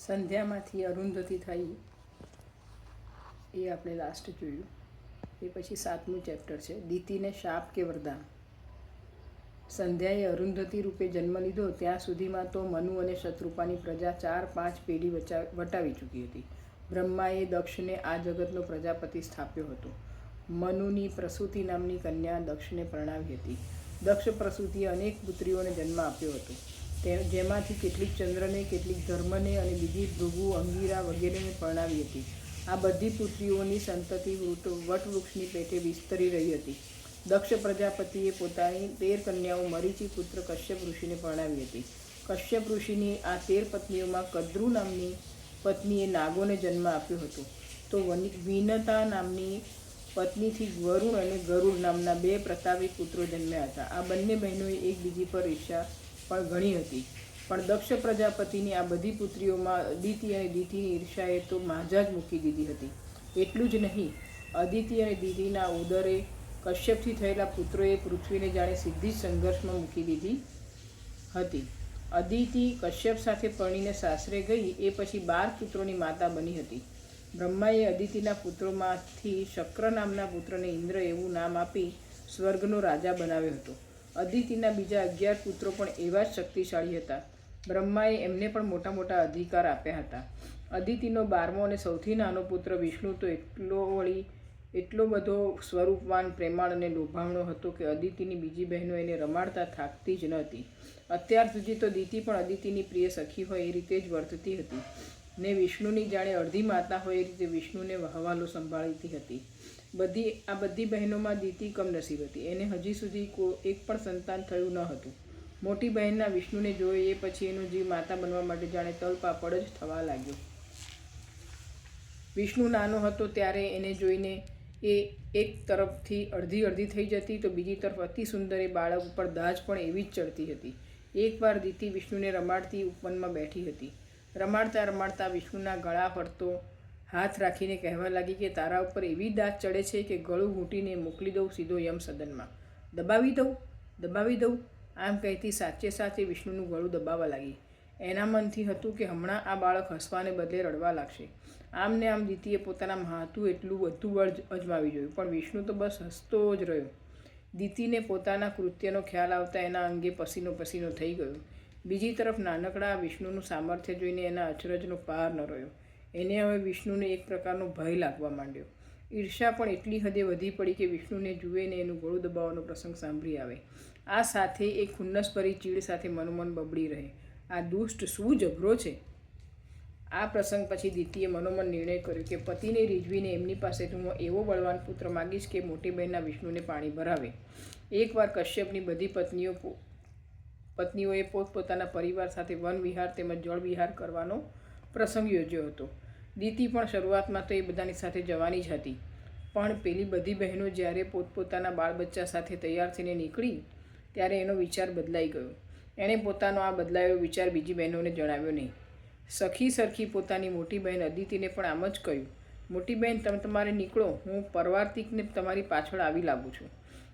સંધ્યામાંથી અરુંધતી થઈ એ આપણે લાસ્ટ જોયું. એ પછી 7મું ચેપ્ટર છે દીતિને શાપ કે વરદાન. સંધ્યાએ અરુંધતી રૂપે જન્મ લીધો ત્યાં સુધીમાં તો મનુ અને શત્રુપાની પ્રજા 4-5 પેઢી વટાવી ચૂકી હતી. બ્રહ્માએ દક્ષને આ જગતનો પ્રજાપતિ સ્થાપ્યો હતો. મનુની પ્રસૂતિ નામની કન્યા દક્ષને પરણાવી હતી. દક્ષ પ્રસૂતિએ અનેક પુત્રીઓને જન્મ આપ્યો હતો, જેમાંથી કેટલીક ચંદ્રને, કેટલીક ધર્મને અને બીજી ભૃગુ, અંગીરા વગેરેને પરણાવી હતી. આ બધી પુત્રીઓની સંતતિ વટવૃક્ષની પેટે વિસ્તરી રહી હતી. દક્ષ પ્રજાપતિએ પોતાની 13 કન્યાઓ મરીચી પુત્ર કશ્યપ ઋષિને પરણાવી હતી. કશ્યપ ઋષિની આ 13 પત્નીઓમાં કદ્રુ નામની પત્નીએ નાગોને જન્મ આપ્યો હતો. તો વિનતા નામની પત્નીથી વરુણ અને ગરુડ નામના 2 પ્રતાપી પુત્રો જન્મ્યા હતા. આ બંને બહેનોએ એકબીજી પર ઈર્ષ્યા પણ ઘણી હતી. પણ દક્ષ પ્રજાપતિની આ બધી પુત્રીઓમાં અદિતિ અને દિતિની ઈર્ષ્યાએ તો માજા જ મૂકી દીધી હતી. એટલું જ નહીં, અદિતિ અને દિતિના ઉદરે કશ્યપથી થયેલા પુત્રોએ પૃથ્વીને જાણે સીધી જ સંઘર્ષમાં મૂકી દીધી હતી. અદિતિ કશ્યપ સાથે પરણીને સાસરે ગઈ એ પછી 12 પુત્રોની માતા બની હતી. બ્રહ્માએ અદિતિના પુત્રોમાંથી શક્ર નામના પુત્રને ઇન્દ્ર એવું નામ આપી સ્વર્ગનો રાજા બનાવ્યો હતો. અદિતિના બીજા 11 પુત્રો પણ એવા જ શક્તિશાળી હતા. બ્રહ્માએ એમને પણ મોટા મોટા અધિકાર આપ્યા હતા. અદિતિનો 12મો અને સૌથી નાનો પુત્ર વિષ્ણુ તો એટલો બધો સ્વરૂપવાન, પ્રેમાળ અને લોભામણો હતો કે અદિતિની બીજી બહેનો એને રમાડતા થાકતી જ ન હતી. અત્યાર સુધી તો દિતિ પણ અદિતિની પ્રિય સખી હોય એ રીતે જ વર્તતી હતી ને વિષ્ણુની જાણે અડધી માતા હોય એ રીતે વિષ્ણુને હવાલો સંભાળતી હતી. આ બધી બહેનોમાં દિતિ કમનસીબ હતી. એને હજી સુધી એક પણ સંતાન થયું ન હતું. મોટી બહેનના વિષ્ણુને જોઈ એ પછી એનો જીવ માતા બનવા માટે જાણે તલપાપડ જ થવા લાગ્યો. વિષ્ણુ નાનો હતો ત્યારે એને જોઈને એ એક તરફથી અડધી થઈ જતી તો બીજી તરફ અતિ સુંદર એ બાળક ઉપર દાજ પણ એવી જ ચડતી હતી. એકવાર દિતિ વિષ્ણુને રમાડતી ઉપવનમાં બેઠી હતી. રમાડતા રમાડતા વિષ્ણુના ગળા ફરતો હાથ રાખીને કહેવા લાગી કે તારા ઉપર એવી દાજ ચડે છે કે ગળું ઘૂંટીને મોકલી દઉં સીધો યમ સદનમાં. દબાવી દઉં આમ કહેતી સાચે સાચે વિષ્ણુનું ગળું દબાવવા લાગી. એના મનથી હતું કે હમણાં આ બાળક હસવાને બદલે રડવા લાગશે. આમ ને આમ દિતિએ પોતાના હાથું એટલું બધું બળ અજમાવી જોયું, પણ વિષ્ણુ તો બસ હસતો જ રહ્યો. દિતિને પોતાના કૃત્યનો ખ્યાલ આવતા એના અંગે પસીનો પસીનો થઈ ગયો. બીજી તરફ નાનકડા વિષ્ણુનું સામર્થ્ય જોઈને એના અચરજનો પાર ન રહ્યો. એને હવે વિષ્ણુને એક પ્રકારનો ભય લાગવા માંડ્યો. ઈર્ષ્યા પણ એટલી હદે વધી પડી કે વિષ્ણુને જુએ ને એનું ગળું દબાવવાનો પ્રસંગ સાંભળી આવે. આ સાથે એ ખુન્નસભરી ચીડ સાથે મનોમન બબડી રહે, આ દુષ્ટ શું જબરો છે. આ પ્રસંગ પછી દિતિએ મનોમન નિર્ણય કર્યો કે પતિને રીઝવીને એમની પાસેથી હું એવો બળવાન પુત્ર માગીશ કે મોટી બહેનના વિષ્ણુને પાણી ભરાવે. એકવાર કશ્યપની બધી પત્નીઓએ પોતપોતાના પરિવાર સાથે વન વિહાર તેમજ જળ વિહાર કરવાનો પ્રસંગ યોજ્યો હતો. દિતિ પણ શરૂઆતમાં તો એ બધાની સાથે જવાની જ હતી, પણ પેલી બધી બહેનો જ્યારે પોતપોતાના બાળ બચ્ચા સાથે તૈયાર થઈને નીકળી ત્યારે એનો વિચાર બદલાઈ ગયો. એણે પોતાનો આ બદલાયેલો વિચાર બીજી બહેનોને જણાવ્યો નહીં. સખી સરખી પોતાની મોટી બહેન અદિતિને પણ આમ જ કહ્યું, મોટી બહેન તમે તમારે નીકળો, હું પરવાર્તિકને તમારી પાછળ આવી લાગું છું.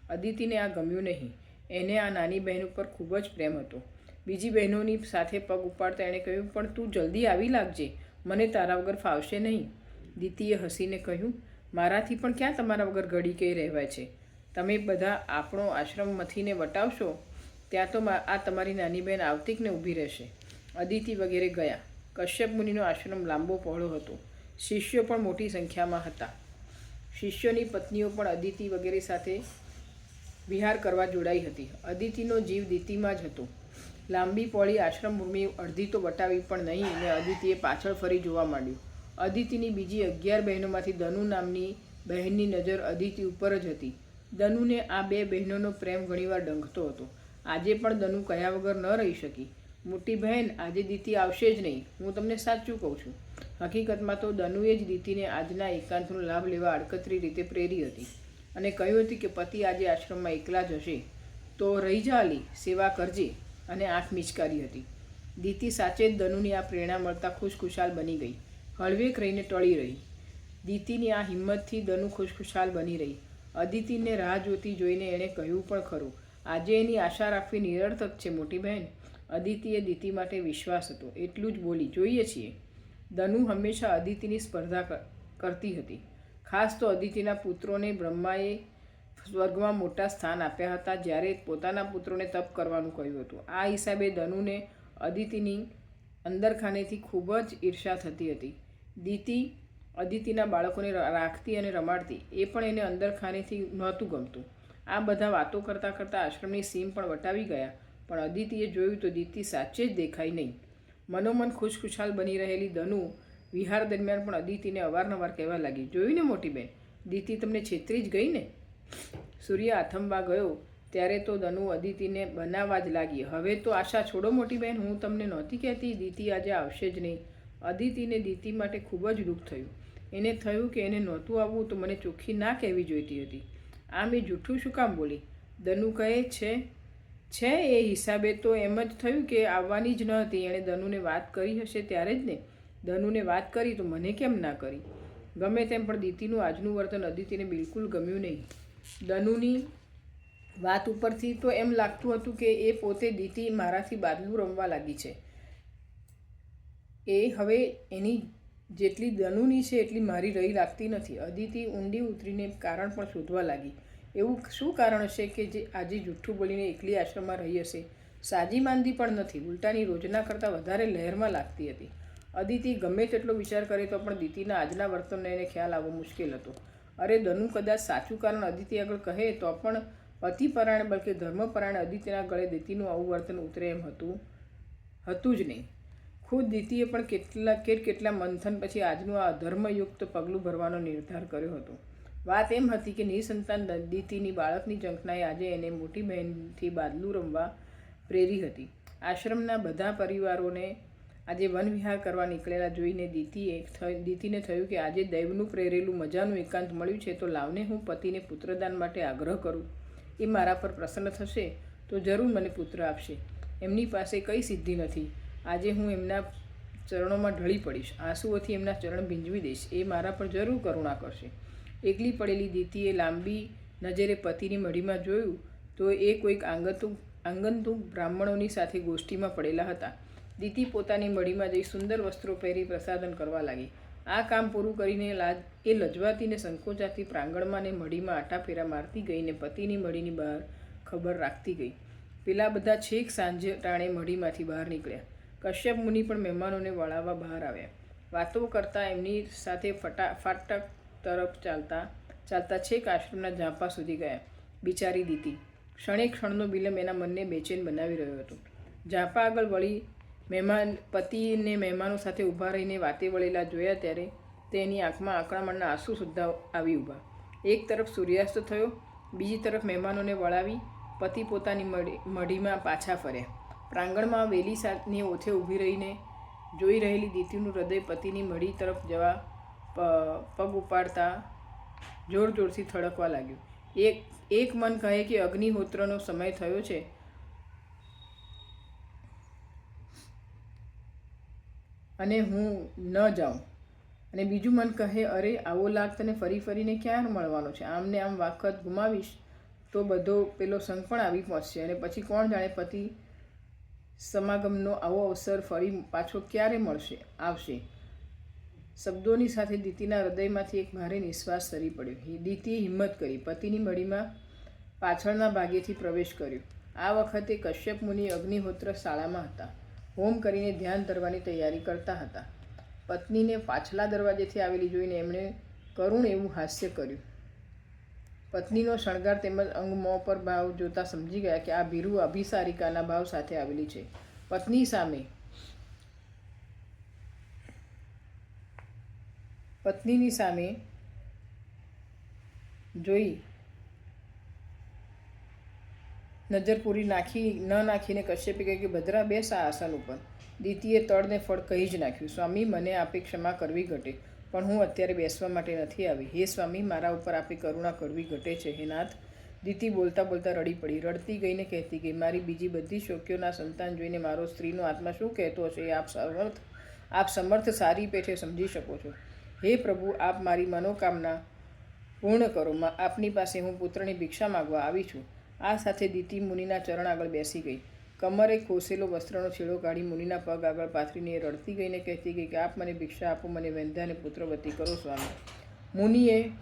અદિતિને આ ગમ્યું નહીં. એને આ નાની બહેન ઉપર ખૂબ જ પ્રેમ હતો. બીજી બહેનોની સાથે પગ ઉપાડતા એણે કહ્યું, પણ તું જલ્દી આવી લાગજે, મને તારા વગર ફાવશે નહીં. દિતિએ હસીને કહ્યું, મારાથી પણ ક્યાં તમારા વગર ઘડી કઈ રહેવાય છે. તમે બધા આપણો આશ્રમ મથીને વટાવશો ત્યાં તો આ તમારી નાની બહેન આવતીકને ઊભી રહેશે. અદિતિ વગેરે ગયા. કશ્યપ મુનિનો આશ્રમ લાંબો પહોળો હતો. શિષ્યો પણ મોટી સંખ્યામાં હતા. શિષ્યોની પત્નીઓ પણ અદિતિ વગેરે સાથે વિહાર કરવા જોડાઈ હતી. અદિતિનો જીવ દિતિમાં જ હતો. લાંબી પહોળી આશ્રમ ભૂમિ અડધી તો વટાવી પણ નહીં ને અદિતિએ પાછળ ફરી જોવા માંડ્યું. અદિતિની બીજી 11 બહેનોમાંથી દનુ નામની બહેનની નજર અદિતિ ઉપર જ હતી. દનુને આ 2 બહેનોનો પ્રેમ ઘણીવાર ડંખતો હતો. આજે પણ દનુ કહ્યા વગર ન રહી શકી. મોટી બહેન, આજે દિતિ આવશે જ નહીં, હું તમને સાચું કહું છું. હકીકતમાં તો દનુએ જ દિતિને આજના એકાંતનો લાભ લેવા આડકતરી રીતે પ્રેરી હતી અને કહ્યું હતું કે પતિ આજે આશ્રમમાં એકલા જ હશે તો રહી જા અલી, સેવા કરજે, અને આંખ મિચકારી હતી. દિતિ સાચે જ દનુની આ પ્રેરણા મળતા ખુશખુશાલ બની ગઈ. હળવેક રહીને ટળી રહી. દિતિની આ હિંમતથી દનુ ખુશખુશાલ બની રહી. અદિતિને રાહ જોતી જોઈને એણે કહ્યું પણ ખરું, આજે એની આશા રાખવી નિરર્થક છે મોટી બહેન. અદિતિએ દિતિ માટે વિશ્વાસ હતો એટલું જ બોલી, જોઈએ છીએ. દનુ હંમેશા અદિતિની સ્પર્ધા કરતી હતી. ખાસ તો અદિતિના પુત્રોને બ્રહ્માએ સ્વર્ગમાં મોટા સ્થાન આપ્યા હતા, જ્યારે પોતાના પુત્રોને તપ કરવાનું કહ્યું હતું. આ હિસાબે દનુને અદિતિની અંદરખાનેથી ખૂબ જ ઈર્ષા થતી હતી. દિતિ અદિતિના બાળકોને રાખતી અને રમાડતી, એ પણ એને અંદરખાનેથી નહોતું ગમતું. આ બધા વાતો કરતાં કરતાં આશ્રમની સીમ પણ વટાવી ગયા, પણ અદિતિએ જોયું તો દિતિ સાચે જ દેખાઈ નહીં. મનોમન ખુશખુશાલ બની રહેલી દનુ વિહાર દરમિયાન પણ અદિતિને અવારનવાર કહેવા લાગી, જોયું ને મોટી બહેન, દિતિ તમને છેતરી જ ગઈ ને. સૂર્ય આથમવા ગયો ત્યારે તો દનુ અદિતિને બનાવવા જ લાગી, હવે તો આશા છોડો મોટી બહેન, હું તમને નહોતી કહેતી દિતિ આજે આવશે જ નહીં. અદિતિને દિતિ માટે ખૂબ જ દુઃખ થયું. એને થયું કે એને નહોતું આવવું તો મને ચોખ્ખી ના કહેવી જોઈતી હતી. આ મેં જૂઠું શું કામ બોલી? દનુ કહે છે એ હિસાબે તો એમ જ થયું કે આવવાની જ ન હતી. એણે દનુને વાત કરી હશે ત્યારે જ ને. દનુને વાત કરી તો મને કેમ ના કરી? ગમે તેમ પણ દિતિનું આજનું વર્તન અદિતિને બિલકુલ ગમ્યું નહીં. દનુની વાત ઉપરથી તો એમ લાગતું હતું કે એ પોતે દિતિ મારાથી બાદલું રમવા લાગી છે. એ હવે એની જેટલી દનુની છે એટલી મારી રહી લાગતી નથી. અદિતિ ઊંડી ઉતરીને કારણ પણ શોધવા લાગી. એવું શું કારણ હશે કે જે આજે જૂઠું બોલીને એકલી આશ્રમમાં રહી હશે? સાજી માંદી પણ નથી, ઉલટાની રોજના કરતાં વધારે લહેરમાં લાગતી હતી. અદિતિ ગમે તેટલો વિચાર કરે તો પણ દિતિના આજના વર્તનને એને ખ્યાલ આવવો મુશ્કેલ હતો. અરે દનુ કદાચ સાચું કારણ અદિતિ આગળ કહે તો પણ પતિપરાયણ બલકે ધર્મપરાયણ અદિતિના ગળે દિતિનું આવું વર્તન ઉતરે એમ હતું જ નહીં. ખુદ દિતિએ પણ કેટલા મંથન પછી આજનું આ અધર્મયુક્ત પગલું ભરવાનો નિર્ધાર કર્યો હતો. વાત એમ હતી કે નિસંતાન દિતિની બાળકની ઝંખનાએ આજે એને મોટી બહેનથી બાદલું રમવા પ્રેરી હતી. આશ્રમના બધા પરિવારોને આજે વનવિહાર કરવા નીકળેલા જોઈને દિતિને થયું કે આજે દૈવનું પ્રેરેલું મજાનું એકાંત મળ્યું છે, તો લાવને હું પતિને પુત્રદાન માટે આગ્રહ કરું. એ મારા પર પ્રસન્ન થશે તો જરૂર મને પુત્ર આપશે. એમની પાસે કંઈ સિદ્ધિ નથી. આજે હું એમના ચરણોમાં ઢળી પડીશ, આંસુઓથી એમના ચરણ ભીંજવી દઈશ. એ મારા પર જરૂર કરુણા કરશે. એકલી પડેલી દિતિએ લાંબી નજરે પતિની મઢીમાં જોયું તો એ કોઈક આંગંતુક બ્રાહ્મણોની સાથે ગોષ્ઠીમાં પડેલા હતા. દિતિ પોતાની મઢીમાં જઈ સુંદર વસ્ત્રો પહેરી પ્રસાદન કરવા લાગી. આ કામ પૂરું કરીને એ લજવાતીને સંકોચાતી પ્રાંગણમાં ને મઢીમાં આટાફેરા મારતી ગઈને પતિની મઢીની બહાર ખબર રાખતી ગઈ. પેલા બધા છેક સાંજે ટાણે મઢીમાંથી બહાર નીકળ્યા. કશ્યપ મુનિ પણ મહેમાનોને વળાવવા બહાર આવ્યા. વાતો કરતાં એમની સાથે ફાટક તરફ ચાલતા છેક આશ્રમના ઝાંપા સુધી ગયા. બિચારી દિતિ ક્ષણે ક્ષણનો વિલંબ એના મનને બેચેન બનાવી રહ્યો હતો. ઝાંપા આગળ વળી પતિને મહેમાનો સાથે ઊભા રહીને વાતે વળેલા જોયા ત્યારે તેની આંખમાં આકળામણના આંસુ સુદ્ધા આવી ઊભા. એક તરફ સૂર્યાસ્ત થયો, બીજી તરફ મહેમાનોને વળાવી પતિ પોતાની મઢીમાં પાછા ફર્યા. પ્રાંગણમાં વેલીની ઓથે ઊભી રહીને જોઈ રહેલી દિતિનું હૃદય પતિની મઢી તરફ જવા પગ ઉપાડતા જોર જોરથી થડકવા લાગ્યું. એક મન કહે કે અગ્નિહોત્રનો સમય થયો છે અને હું ન જાઉં, અને બીજું મન કહે અરે આવો લાગ તને ફરી ફરીને ક્યાં મળવાનો છે? આમને આમ વખત ગુમાવીશ તો બધો પેલો સંગ પણ આવી પહોંચશે, અને પછી કોણ જાણે પતિ સમાગમનો આવો અવસર ફરી પાછો ક્યારે આવશે. શબ્દોની સાથે દિતિના હૃદયમાંથી એક ભારે નિશ્વાસ સરી પડ્યો. દિતિએ હિંમત કરી પતિની મઢીમાં પાછળના ભાગેથી પ્રવેશ કર્યો. આ વખતે કશ્યપ મુનિ અગ્નિહોત્ર શાળામાં હતા. હોમ કરીને ધ્યાન ધરવાની તૈયારી કરતા હતા. પત્નીને પાછલા દરવાજેથી આવેલી જોઈને એમણે કરુણ એવું હાસ્ય કર્યું. પત્નીનો શણગાર તેમજ અંગ મોં પર ભાવ જોતા સમજી ગયા કે આ ભીરુ અભિસારિકાના ભાવ સાથે આવેલી છે. પત્નીની સામે જોઈ નજર પૂરી નાખીને કશ્યપે કહ્યું કે ભદ્રા બેસ આ આસન ઉપર. દિતિએ તળને ફળ કહી જ નાખ્યું, સ્વામી મને આપે ક્ષમા કરવી ઘટે, પણ હું અત્યારે બેસવા માટે નથી આવી. હે સ્વામી, મારા ઉપર આપે કરુણા કરવી ઘટે છે. હે નાથ. દિતિ બોલતા બોલતા રડી પડી. રડતી ગઈને કહેતી ગઈ, મારી બીજી બધી શોકીઓના સંતાન જોઈને મારો સ્ત્રીનો આત્મા શું કહેતો હશે એ આપ સમર્થ સારી પેઠે સમજી શકો છો. હે પ્રભુ, આપ મારી મનોકામના પૂર્ણ કરો. આપની પાસે હું પુત્રની ભિક્ષા માગવા આવી છું. આ સાથે દિતિ મુનિના ચરણ આગળ બેસી ગઈ. કમરે ખોસેલો વસ્ત્રનો છેડો કાઢી મુનિના પગ આગળ પાથરીને એ રડતી ગઈને કહેતી ગઈ કે આપ મને ભિક્ષા આપો, મને વેંધ્યાને પુત્રવતી કરો સ્વામી. મુનિએ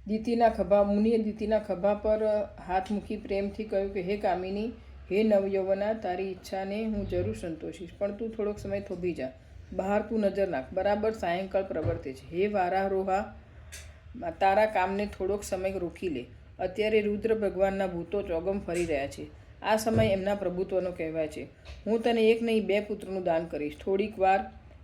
દીતીના ખભા પર હાથ મૂકી પ્રેમથી કહ્યું કે હે કામિની, હે નવયૌવના, તારી ઈચ્છાને હું જરૂર સંતોષીશ, પણ તું થોડોક સમય થોભી જા. બહાર તું નજર નાખ, બરાબર સાયંકાળ પ્રવર્તે છે. હે વારારોહા, તારા કામને થોડોક સમય રોકી લે. અત્યારે રુદ્ર ભગવાનના ભૂતો ચોગમ ફરી રહ્યા છે. આ સમય એમના પ્રભુત્વનો કહેવાય છે. હું તને એક નહીં 2 પુત્રનું દાન કરીશ. થોડીક વાર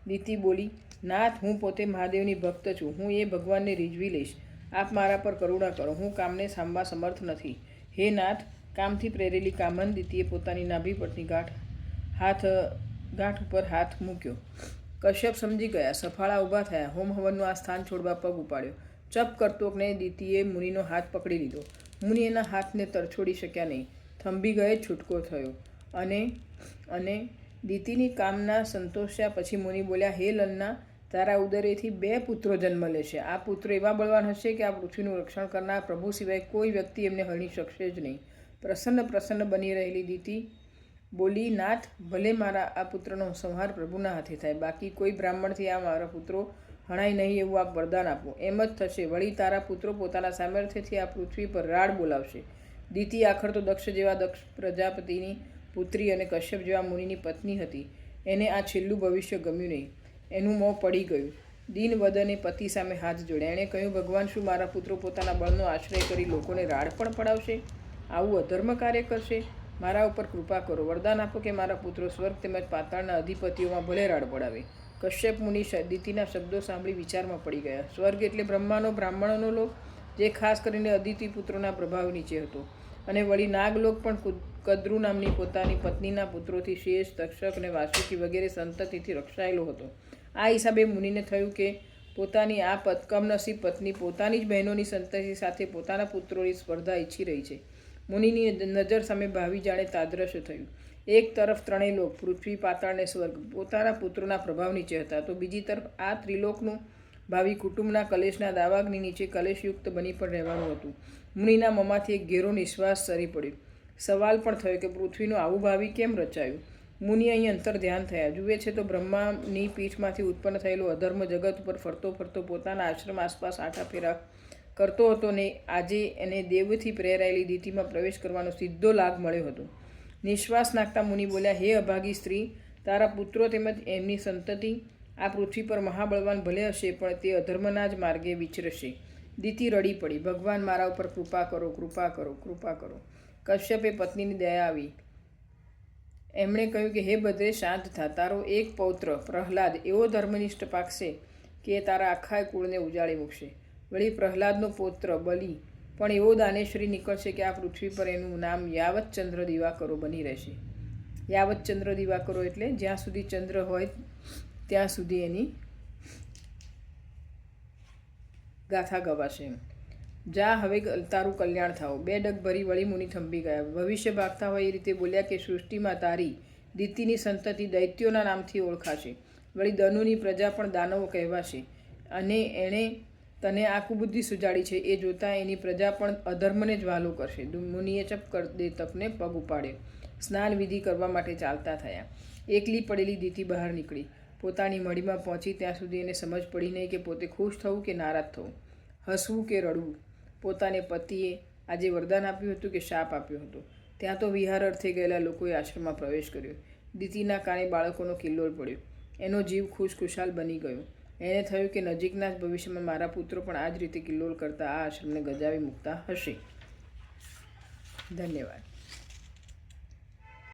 દીતી બોલી, નાથ, હું પોતે મહાદેવની ભક્ત છું. હું એ ભગવાનને રીઝવી લઈશ. આપ મારા પર કરુણા કરો. હું કામને સાંભવા સમર્થ નથી. હે નાથ, કામથી પ્રેરેલી કામન દીતીએ પોતાની નાભી પરથી ગાંઠ ઉપર હાથ મૂક્યો. કશ્યપ સમજી ગયા. સફાળા ઊભા થયા. હોમ હવનનું આ સ્થાન છોડવા પગ ઉપાડ્યો. ચપ કરતોકને દીતીએ મુનિનો હાથ પકડી લીધો. મુનિ એના હાથને તરછોડી શક્યા નહીં. થંભી ગયે જ છૂટકો થયો. અને દીતીની કામના સંતોષ્યા પછી મુનિ બોલ્યા, હે લલના, તારા ઉદરેથી 2 પુત્રો જન્મ લેશે. આ પુત્રો એવા બળવાન હશે કે આ પૃથ્વીનું રક્ષણ કરનાર પ્રભુ સિવાય કોઈ વ્યક્તિ એમને હણી શકશે જ નહીં. પ્રસન્ન બની રહેલી દીતી બોલી, નાથ, ભલે મારા આ પુત્રનો સંહાર પ્રભુના હાથે થાય, બાકી કોઈ બ્રાહ્મણથી આ મારા પુત્રો હણાય નહીં એવું આપ વરદાન આપો. એમ જ થશે. વળી તારા પુત્રો પોતાના સામર્થ્યથી આ પૃથ્વી પર રાડ બોલાવશે. દીતી આખર તો દક્ષ જેવા દક્ષ પ્રજાપતિની પુત્રી અને કશ્યપ જેવા મુનિની પત્ની હતી. એને આ છેલ્લું ભવિષ્ય ગમ્યું નહીં. એનું મોં પડી ગયું. દીન વદને પતિ સામે હાથ જોડ્યા. એણે કહ્યું, ભગવાન, શું મારા પુત્રો પોતાના બળનો આશ્રય કરી લોકોને રાડ પણ પડાવશે? આવું અધર્મ કાર્ય કરશે? મારા ઉપર કૃપા કરો. વરદાન આપો કે મારા પુત્રો સ્વર્ગ તેમજ પાતાળના અધિપતિઓમાં ભલે રાડ પડાવે. કશ્યપ મુનિ દીતીના શબ્દો સાંભળી વિચારમાં પડી ગયા. સ્વર્ગ એટલે બ્રહ્માણોનો લોક, જે ખાસ કરીને અદિતિ પુત્રોના પ્રભાવ નીચે હતો. અને વળી નાગલોક પણ કદ્રુ નામની પોતાની પત્નીના પુત્રોથી શેષ, તક્ષક અને વાસુકી વગેરે સંતતિથી રક્ષાયેલો હતો. આ હિસાબે મુનિને થયું કે પોતાની આ કમનસીબ પત્ની પોતાની જ બહેનોની સંતતિ સાથે પોતાના પુત્રોની સ્પર્ધા ઈચ્છી રહી છે. મુનિની નજર સામે ભાવિ જાણે તાદ્રશ્ય થયું. એક તરફ 3 લોક, પૃથ્વી, પાતાળ અને સ્વર્ગ, પોતાના પુત્રોના પ્રભાવ નીચે હતા, તો બીજી તરફ આ ત્રિલોકનું ભાવિ કુટુંબના કલેશના દાવાગ્નિ નીચે કલેશયુક્ત બની પણ રહેવાનું હતું. મુનિના મોંમાંથી એક ઘેરો નિશ્વાસ સરી પડ્યો. સવાલ પણ થયો કે પૃથ્વીનું આવું ભાવિ કેમ રચાયું? મુનિ અહીં અંતર ધ્યાન થયા. જુએ છે તો બ્રહ્માની પીઠમાંથી ઉત્પન્ન થયેલો અધર્મ જગત ઉપર ફરતો પોતાના આશ્રમ આસપાસ આંટા ફેરા કરતો હતો ને આજે એને દેવથી પ્રેરાયેલી દીતીમાં પ્રવેશ કરવાનો સીધો લાભ મળ્યો હતો. નિશ્વાસ નાખતા મુનિ બોલ્યા, હે અભાગી સ્ત્રી, તારા પુત્રો તેમજ એમની સંતતિ આ પૃથ્વી પર મહાબળવાન ભલે હશે, પણ તે અધર્મના જ માર્ગે વિચરશે. દીતી રડી પડી, ભગવાન, મારા ઉપર કૃપા કરો, કૃપા કરો, કૃપા કરો. કશ્યપે પત્નીની દયા આવી. એમણે કહ્યું કે હે બધે, શાંત થા. તારો એક પૌત્ર પ્રહલાદ એવો ધર્મનિષ્ઠ પાકશે કે તારા આખા કુળને ઉજાળી મૂકશે. વળી પ્રહલાદનો પૌત્ર બલિ પણ એવો દાનેશ્વરી નીકળશે કે આ પૃથ્વી પર એનું નામ યાવત ચંદ્ર દિવાકરો બની રહેશે. યાવત ચંદ્ર દિવાકરો એટલે જ્યાં સુધી ચંદ્ર હોય ત્યાં સુધી એની ગાથા ગવાશે. જા, હવે તારું કલ્યાણ થાઓ. 2 ડગ ભરી વળી મુનિ થંભી ગયા. ભવિષ્ય ભાગતા હોય એ રીતે બોલ્યા કે સૃષ્ટિમાં તારી દીતીની સંતતિ દૈત્યોના નામથી ઓળખાશે. વળી દનુની પ્રજા પણ દાનવો કહેવાશે. અને એણે તને આ કુબુદ્ધિ સુજાડી છે એ જોતાં એની પ્રજા પણ અધર્મને જ વહાલો કરશે. મુનિએ ચપ કર દે તપને પગ ઉપાડ્યો. સ્નાન વિધિ કરવા માટે ચાલતા થયા. એકલી પડેલી દીતી બહાર નીકળી. પોતાની મઢીમાં પહોંચી ત્યાં સુધી એને સમજ પડી નહીં કે પોતે ખુશ થવું કે નારાજ થવું, હસવું કે રડવું. પોતાને પતિએ આજે વરદાન આપ્યું હતું કે શાપ આપ્યો હતો. ત્યાં તો વિહાર અર્થે ગયેલા લોકોએ આશ્રમમાં પ્રવેશ કર્યો. દીતીના કાને બાળકોનો કિલ્લોલ પડ્યો. એનો જીવ ખુશખુશાલ બની ગયો. એને થયું કે નજીકના જ ભવિષ્યમાં મારા પુત્રો પણ આ જ રીતે કિલ્લોલ કરતા આ આશ્રમને ગજાવી મૂકતા હશે. ધન્યવાદ.